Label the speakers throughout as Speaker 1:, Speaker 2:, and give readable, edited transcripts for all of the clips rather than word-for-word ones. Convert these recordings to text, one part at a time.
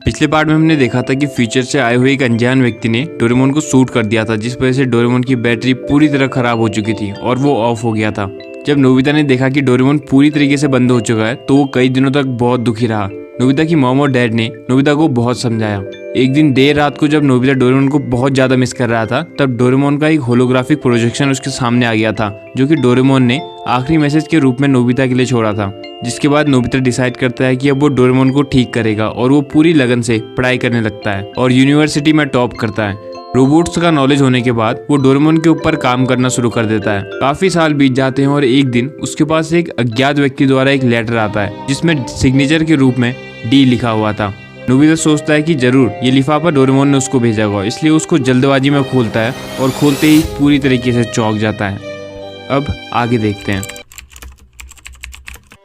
Speaker 1: पिछले पार्ट में हमने देखा था कि फ्यूचर से आए हुए एक अनजान व्यक्ति ने डोरेमोन को शूट कर दिया था, जिस वजह से डोरेमोन की बैटरी पूरी तरह खराब हो चुकी थी और वो ऑफ हो गया था। जब नोबिता ने देखा कि डोरेमोन पूरी तरीके से बंद हो चुका है तो वो कई दिनों तक बहुत दुखी रहा। नोबिता की मॉम और डैड ने नोबिता को बहुत समझाया। एक दिन देर रात को जब नोबिता डोरेमोन को बहुत ज्यादा मिस कर रहा था, तब डोरेमोन का एक होलोग्राफिक प्रोजेक्शन उसके सामने आ गया था, जो कि डोरेमोन ने आखिरी मैसेज के रूप में नोबिता के लिए छोड़ा था। जिसके बाद नोबिता डिसाइड करता है कि अब वो डोरेमोन को ठीक करेगा और वो पूरी लगन से पढ़ाई करने लगता है और यूनिवर्सिटी में टॉप करता है। रोबोट्स का नॉलेज होने के बाद वो डोरेमोन के ऊपर काम करना शुरू कर देता है। काफी साल बीत जाते हैं और एक दिन उसके पास एक अज्ञात व्यक्ति द्वारा एक लेटर आता है, जिसमें सिग्नेचर के रूप में डी लिखा हुआ था। नोबिता सोचता है कि जरूर ये लिफाफा डोरेमोन ने उसको भेजा होगा, इसलिए उसको जल्दबाजी में खोलता है और खोलते ही पूरी तरीके से चौंक जाता है। अब आगे देखते हैं।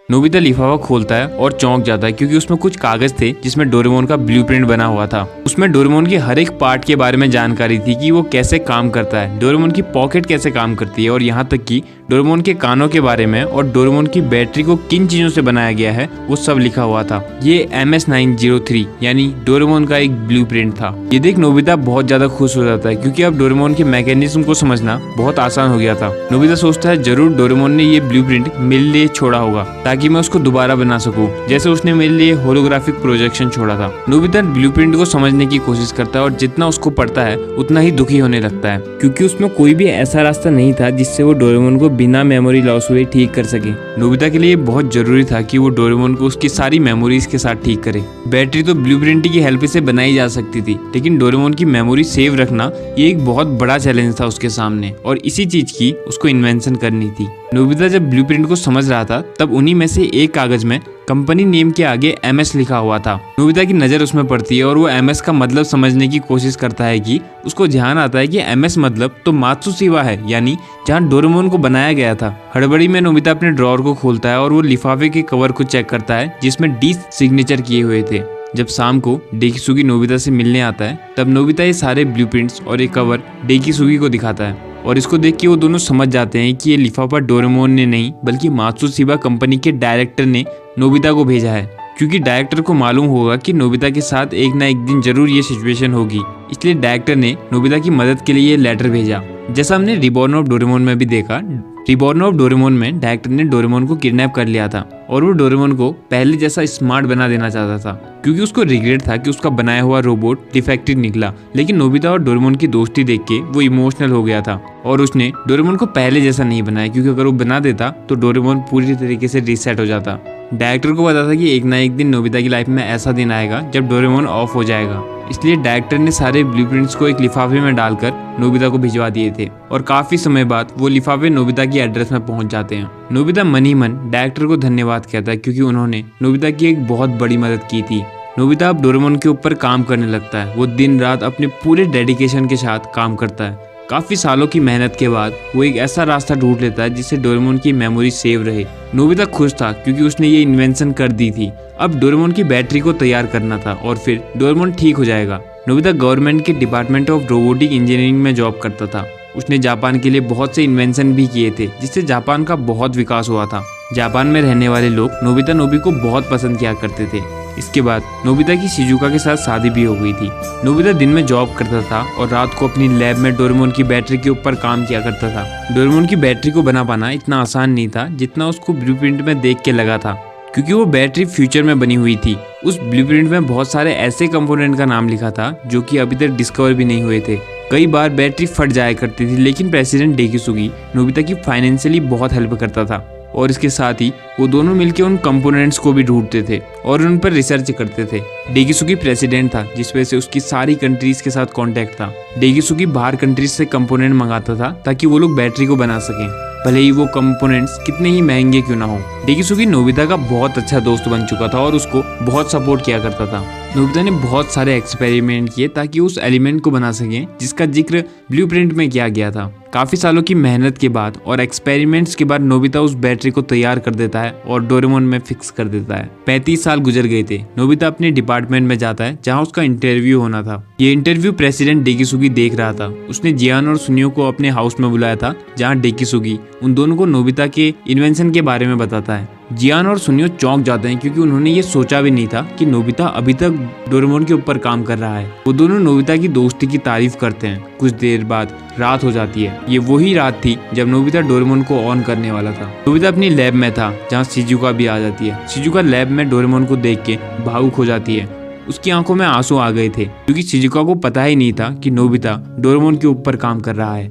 Speaker 1: नोबिता लिफाफा खोलता है और चौंक जाता है क्योंकि उसमें कुछ कागज थे जिसमें डोरेमोन का ब्लूप्रिंट बना हुआ था। उसमें डोरेमोन के हर एक पार्ट के बारे में जानकारी थी कि वो कैसे काम करता है, डोरेमोन की पॉकेट कैसे काम करती है और यहाँ तक कि डोरेमोन के कानों के बारे में और डोरेमोन की बैटरी को किन चीजों से बनाया गया है वो सब लिखा हुआ था। ये MS-903 यानी डोरेमोन का एक ब्लूप्रिंट था। ये देख नोबिता बहुत ज्यादा खुश हो जाता है क्योंकि अब डोरेमोन के मैकेनिज्म को समझना बहुत आसान हो गया था। नोबिता सोचता है जरूर डोरेमोन ने ये ब्लूप्रिंट मेरे लिए छोड़ा होगा ताकि मैं उसको दोबारा बना सकूं, जैसे उसने मेरे लिए होलोग्राफिक प्रोजेक्शन छोड़ा था। नोबिता ब्लूप्रिंट को समझने की कोशिश करता है और जितना उसको पढ़ता है उतना ही दुखी होने लगता है क्योंकि उसमें कोई भी ऐसा रास्ता नहीं था जिससे वो डोरेमोन को बिना मेमोरी लॉस हुए ठीक कर सके। नोबिता के लिए बहुत जरूरी था कि वो डोरेमोन को उसकी सारी मेमोरीज के साथ ठीक करे। बैटरी तो ब्लूप्रिंट की हेल्प से बनाई जा सकती थी, लेकिन डोरेमोन की मेमोरी सेव रखना ये एक बहुत बड़ा चैलेंज था उसके सामने और इसी चीज की उसको इन्वेंशन करनी थी। नोबिता जब ब्लूप्रिंट को समझ रहा था तब उन्हीं में से एक कागज में कंपनी नेम के आगे MS लिखा हुआ था। नोबिता की नजर उसमें पड़ती है और वो MS का मतलब समझने की कोशिश करता है कि उसको ध्यान आता है कि MS मतलब तो मात्सुशिबा है, यानी जहाँ डोरेमोन को बनाया गया था। हड़बड़ी में नोबिता अपने ड्रॉअर को खोलता है और वो लिफाफे के कवर को चेक करता है जिसमें डी सिग्नेचर किए हुए थे। जब शाम को डेकिसुगी नोबिता से मिलने आता है तब नोबिता ये सारे ब्लूप्रिंट्स और एक कवर डेकिसुगी को दिखाता है और इसको देख के वो दोनों समझ जाते हैं कि ये लिफाफा डोरेमोन ने नहीं बल्कि मात्सुशिबा कंपनी के डायरेक्टर ने नोबिता को भेजा है, क्योंकि डायरेक्टर को मालूम होगा कि नोबिता के साथ एक ना एक दिन जरूर ये सिचुएशन होगी। इसलिए डायरेक्टर ने नोबिता की मदद के लिए ये लेटर भेजा। जैसा हमने रिबॉर्न ऑफ डोरेमोन में भी देखा, रिबॉर्न ऑफ डोरेमोन में डायरेक्टर ने डोरेमोन को किडनैप कर लिया था और वो डोरेमोन को पहले जैसा स्मार्ट बना देना चाहता था क्योंकि उसको रिग्रेट था कि उसका बनाया हुआ रोबोट डिफेक्टिव निकला। लेकिन नोबिता और डोरेमोन की दोस्ती देख के वो इमोशनल हो गया था और उसने डोरेमोन को पहले जैसा नहीं बनाया, क्योंकि अगर वो बना देता तो डोरेमोन पूरी तरीके से रीसेट हो जाता। डायरेक्टर को पता था कि एक ना एक दिन नोबिता की लाइफ में ऐसा दिन आएगा जब डोरेमोन ऑफ हो जाएगा, इसलिए डायरेक्टर ने सारे ब्लूप्रिंट्स को एक लिफाफे में डालकर नोबिता को भिजवा दिए थे और काफी समय बाद वो लिफाफे नोबिता की एड्रेस में पहुंच जाते हैं। नोबिता मन ही मन डायरेक्टर को धन्यवाद कहता है क्योंकि उन्होंने नोबिता की एक बहुत बड़ी मदद की थी। नोबिता अब डोरेमोन के ऊपर काम करने लगता है। वो दिन रात अपने पूरे डेडिकेशन के साथ काम करता है। काफी सालों की मेहनत के बाद वो एक ऐसा रास्ता ढूंढ लेता है जिससे डोरेमोन की मेमोरी सेव रहे। नोबिता खुश था क्योंकि उसने ये इन्वेंशन कर दी थी। अब डोरेमोन की बैटरी को तैयार करना था और फिर डोरेमोन ठीक हो जाएगा। नोबिता गवर्नमेंट के डिपार्टमेंट ऑफ रोबोटिक इंजीनियरिंग में जॉब करता था। उसने जापान के लिए बहुत से इन्वेंशन भी किए थे जिससे जापान का बहुत विकास हुआ था। जापान में रहने वाले लोग नोबिता नोबी को बहुत पसंद किया करते थे। इसके बाद नोबिता की शिजुका के साथ शादी भी हो गई थी। नोबिता दिन में जॉब करता था और रात को अपनी लैब में डोरेमोन की बैटरी के ऊपर काम किया करता था। डोरेमोन की बैटरी को बना पाना इतना आसान नहीं था जितना उसको ब्लूप्रिंट में देख के लगा था, क्योंकि वो बैटरी फ्यूचर में बनी हुई थी। उस ब्लूप्रिंट में बहुत सारे ऐसे कंपोनेंट का नाम लिखा था जो कि अभी तक डिस्कवर भी नहीं हुए थे। कई बार बैटरी फट जाया करती थी, लेकिन प्रेसिडेंट डेकिसुगी नोबिता की फाइनेंशियली बहुत हेल्प करता था और इसके साथ ही वो दोनों मिलकर उन कंपोनेंट्स को भी ढूंढते थे और उन पर रिसर्च करते थे। डेकिसुगी प्रेसिडेंट था जिस वजह से उसकी सारी कंट्रीज के साथ कांटेक्ट था। डेकिसुगी बाहर कंट्रीज से कंपोनेंट मंगाता था ताकि वो लोग बैटरी को बना सकें, भले ही वो कंपोनेंट्स कितने ही महंगे क्यों ना हो। डेकिसुगी नोबिता का बहुत अच्छा दोस्त बन चुका था और उसको बहुत सपोर्ट किया करता था। नोबिता ने बहुत सारे एक्सपेरिमेंट किए ताकि उस एलिमेंट को बना सकें जिसका जिक्र ब्लूप्रिंट में किया गया था। काफी सालों की मेहनत के बाद और एक्सपेरिमेंट्स के बाद नोबिता उस बैटरी को तैयार कर देता है और डोरेमोन में फिक्स कर देता है। 35 साल गुजर गए थे। नोबिता अपने डिपार्टमेंट में जाता है जहां उसका इंटरव्यू होना था। ये इंटरव्यू प्रेसिडेंट डेकिसुगी देख रहा था। उसने जियान और सुनियो को अपने हाउस में बुलाया था जहाँ डेकिसुगी उन दोनों को नोबिता के इन्वेंशन के बारे में बताता है। जियान और सुनियो चौंक जाते हैं क्योंकि उन्होंने ये सोचा भी नहीं था कि नोबिता अभी तक डोरेमोन के ऊपर काम कर रहा है। वो दोनों नोबिता की दोस्ती की तारीफ करते हैं। कुछ देर बाद रात हो जाती है। ये वही रात थी जब नोबिता डोरेमोन को ऑन करने वाला था। नोबिता अपनी लैब में था जहाँ शिजुका भी आ जाती है। शिजुका लैब में डोरेमोन को देख के भावुक हो जाती है। उसकी आंखों में आंसू आ गए थे क्योंकि शिजुका को पता ही नहीं था कि नोबिता डोरेमोन के ऊपर काम कर रहा है।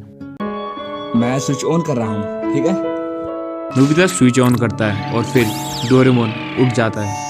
Speaker 2: मैं स्विच ऑन कर रहा हूँ, ठीक है?
Speaker 1: नोबिता स्विच ऑन करता है और फिर डोरेमोन उठ जाता है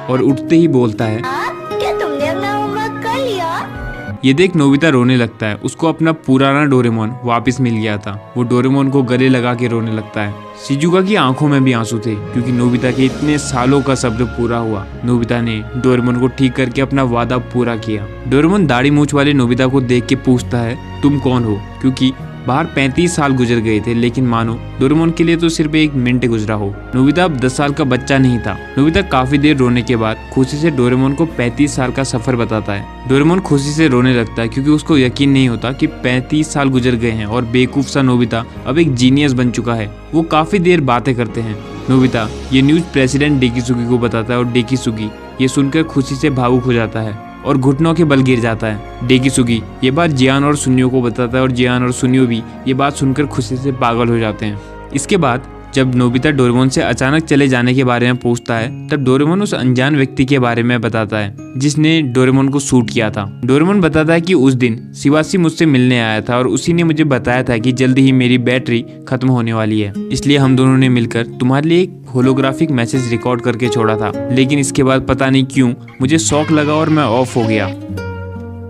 Speaker 1: और उठते ही बोलता है,
Speaker 3: क्या तुमने अपना होमवर्क कर लिया?
Speaker 1: ये देख नोबिता रोने लगता है। उसको अपना पुराना डोरेमोन वापस मिल गया था। वो डोरेमोन को गले लगा के रोने लगता है। शिजुका की आंखों में भी आंसू थे क्योंकि नोबिता के इतने सालों का सब्र पूरा हुआ। नोबिता ने डोरेमोन को ठीक करके अपना वादा पूरा किया। डोरेमोन दाढ़ी मूंछ वाले नोबिता को देख के पूछता है, तुम कौन हो? क्योंकि बाहर 35 साल गुजर गए थे, लेकिन मानो डोरेमोन के लिए तो सिर्फ 1 मिनट गुजरा हो। नोबिता अब 10 साल का बच्चा नहीं था। नोबिता काफी देर रोने के बाद खुशी से डोरेमोन को 35 साल का सफर बताता है। डोरेमोन खुशी से रोने लगता है क्योंकि उसको यकीन नहीं होता कि 35 साल गुजर गए हैं और बेवकूफ सा नोबिता अब एक जीनियस बन चुका है। वो काफी देर बातें करते हैं। नोबिता ये न्यूज प्रेसिडेंट डेकिसुगी को बताता है और डेकिसुगी ये सुनकर खुशी से भावुक हो जाता है और घुटनों के बल गिर जाता है। डेकिसुगी ये बात जियान और सुनियो को बताता है और जियान और सुनियो भी ये बात सुनकर खुशी से पागल हो जाते हैं। इसके बाद जब नोबिता डोरेमोन से अचानक चले जाने के बारे में पूछता है, तब डोरेमोन उस अनजान व्यक्ति के बारे में बताता है जिसने डोरेमोन को शूट किया था। डोरेमोन बताता है कि उस दिन शिवासी मुझसे मिलने आया था और उसी ने मुझे बताया था कि जल्दी ही मेरी बैटरी खत्म होने वाली है, इसलिए हम दोनों ने मिलकर तुम्हारे लिए एक होलोग्राफिक मैसेज रिकॉर्ड करके छोड़ा था। लेकिन इसके बाद पता नहीं क्यों मुझे शॉक लगा और मैं ऑफ हो गया।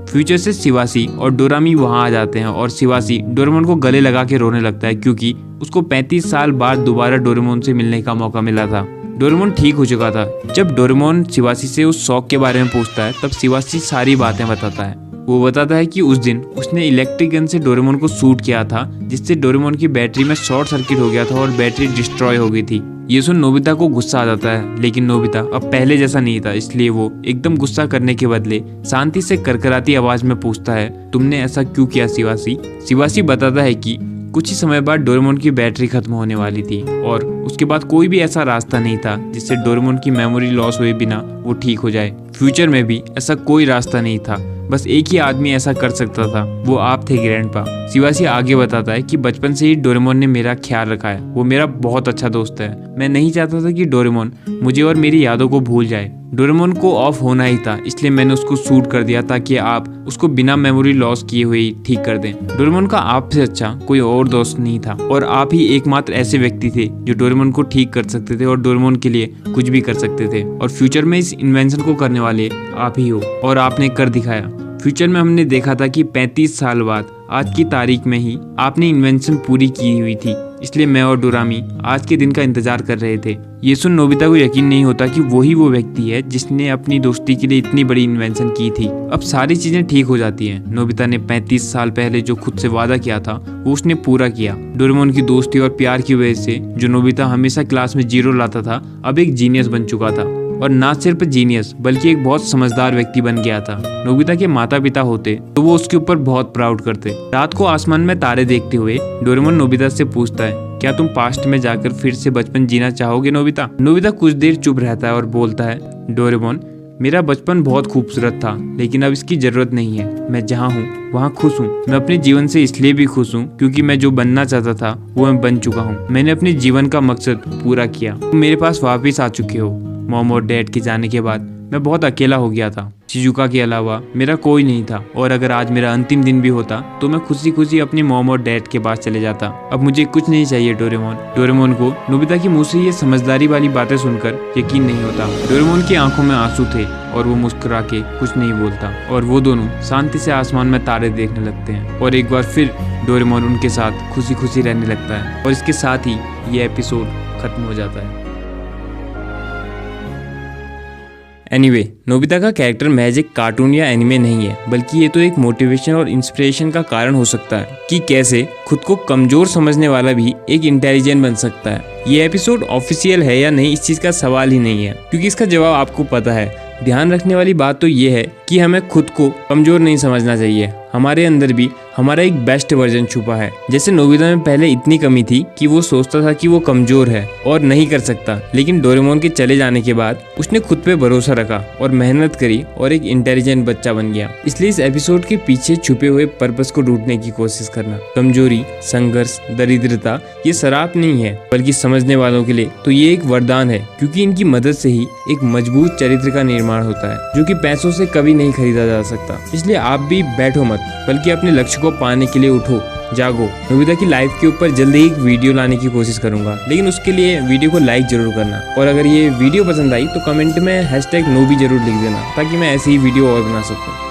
Speaker 1: फ्यूचर से शिवासी और डोरामी वहां आ जाते हैं और शिवासी डोरेमोन को गले लगा के रोने लगता है क्योंकि उसको 35 साल बाद दोबारा डोरेमोन से मिलने का मौका मिला था। डोरेमोन ठीक हो चुका था। जब डोरेमोन शिवासी से उस शौक के बारे में पूछता है तब शिवासी सारी बातें बताता है। वो बताता है कि उस दिन उसने इलेक्ट्रिक गन से डोरेमोन को शूट किया था जिससे डोरेमोन की बैटरी में शॉर्ट सर्किट हो गया था और बैटरी डिस्ट्रॉय हो गई थी। ये सुन नोबिता को गुस्सा आ जाता है, लेकिन नोबिता अब पहले जैसा नहीं था, इसलिए वो एकदम गुस्सा करने के बदले शांति से करकराती आवाज में पूछता है, तुमने ऐसा क्यों किया शिवासी? शिवासी बताता है कि कुछ ही समय बाद डोरेमोन की बैटरी खत्म होने वाली थी और उसके बाद कोई भी ऐसा रास्ता नहीं था जिससे डोरेमोन की मेमोरी लॉस हुए बिना वो ठीक हो जाए। फ्यूचर में भी ऐसा कोई रास्ता नहीं था, बस एक ही आदमी ऐसा कर सकता था, वो आप थे ग्रैंडपा। शिवासी आगे बताता है कि बचपन से ही डोरेमोन ने मेरा ख्याल रखा है। वो मेरा बहुत अच्छा दोस्त है। मैं नहीं चाहता था कि डोरेमोन मुझे और मेरी यादों को भूल जाए। डोरेमोन को ऑफ होना ही था, इसलिए मैंने उसको शूट कर दिया ताकि आप उसको बिना मेमोरी लॉस किए हुए ही ठीक कर दें। डोरेमोन का आपसे अच्छा कोई और दोस्त नहीं था और आप ही एकमात्र ऐसे व्यक्ति थे जो डोरेमोन को ठीक कर सकते थे और डोरेमोन के लिए कुछ भी कर सकते थे। और फ्यूचर में इस इन्वेंशन को करने वाले आप ही हो और आपने कर दिखाया। फ्यूचर में हमने देखा था कि 35 साल बाद आज की तारीख में ही आपने इन्वेंशन पूरी की हुई थी, इसलिए मैं और डोरामी आज के दिन का इंतजार कर रहे थे। ये सुन नोबिता को यकीन नहीं होता कि वही वो व्यक्ति है जिसने अपनी दोस्ती के लिए इतनी बड़ी इन्वेंशन की थी। अब सारी चीजें ठीक हो जाती हैं। नोबिता ने 35 साल पहले जो खुद से वादा किया था वो उसने पूरा किया। डोरेमोन की दोस्ती और प्यार की वजह से जो नोबिता हमेशा क्लास में 0 लाता था अब एक जीनियस बन चुका था, और ना सिर्फ जीनियस बल्कि एक बहुत समझदार व्यक्ति बन गया था। नोबिता के माता पिता होते तो वो उसके ऊपर बहुत प्राउड करते। रात को आसमान में तारे देखते हुए डोरेमोन नोबिता से पूछता है, क्या तुम पास्ट में जाकर फिर से बचपन जीना चाहोगे नोबिता? नोबिता कुछ देर चुप रहता है और बोलता है, डोरेमोन मेरा बचपन बहुत खूबसूरत था, लेकिन अब इसकी जरूरत नहीं है। मैं जहाँ हूँ वहाँ खुश हूँ। मैं अपने जीवन से इसलिए भी खुश हूँ क्योंकि मैं जो बनना चाहता था वो मैं बन चुका हूँ। मैंने अपने जीवन का मकसद पूरा किया। तुम मेरे पास वापिस आ चुके हो। मॉम और डैड के जाने के बाद मैं बहुत अकेला हो गया था। शिजुका के अलावा मेरा कोई नहीं था, और अगर आज मेरा अंतिम दिन भी होता तो मैं खुशी खुशी अपनी मॉम और डैड के पास चले जाता। अब मुझे कुछ नहीं चाहिए डोरेमोन। डोरेमोन को नोबिता की मुंह से ये समझदारी वाली बातें सुनकर यकीन नहीं होता। डोरेमोन की आंखों में आंसू थे और वो मुस्कुरा के कुछ नहीं बोलता, और वो दोनों शांति से आसमान में तारे देखने लगते हैं। और एक बार फिर डोरेमोन उनके साथ खुशी खुशी रहने लगता है, और इसके साथ ही ये एपिसोड खत्म हो जाता है। एनीवे, नोबिता का कैरेक्टर महज एक कार्टून या एनिमे नहीं है, बल्कि ये तो एक मोटिवेशन और इंस्पिरेशन का कारण हो सकता है कि कैसे खुद को कमजोर समझने वाला भी एक इंटेलिजेंट बन सकता है। ये एपिसोड ऑफिशियल है या नहीं, इस चीज का सवाल ही नहीं है, क्योंकि इसका जवाब आपको पता है। ध्यान रखने वाली बात तो ये है कि हमें खुद को कमजोर नहीं समझना चाहिए। हमारे अंदर भी हमारा एक बेस्ट वर्जन छुपा है। जैसे नोबिता में पहले इतनी कमी थी कि वो सोचता था कि वो कमजोर है और नहीं कर सकता, लेकिन डोरेमोन के चले जाने के बाद उसने खुद पे भरोसा रखा और मेहनत करी और एक इंटेलिजेंट बच्चा बन गया। इसलिए इस एपिसोड के पीछे छुपे हुए पर्पस को ढूंढने की कोशिश करना। कमजोरी, संघर्ष, दरिद्रता ये शराप नहीं है, बल्कि समझने वालों के लिए तो ये एक वरदान है, क्योंकि इनकी मदद से ही एक मजबूत चरित्र का निर्माण होता है, जो कि पैसों से कभी नहीं खरीदा जा सकता। इसलिए आप भी बैठो मत, बल्कि अपने लक्ष्य को पाने के लिए उठो, जागो। नोबिता की लाइफ के ऊपर जल्दी ही एक वीडियो लाने की कोशिश करूंगा, लेकिन उसके लिए वीडियो को लाइक जरूर करना। और अगर ये वीडियो पसंद आई तो कमेंट में #नोबी जरूर लिख देना, ताकि मैं ऐसी ही वीडियो और बना सकूं।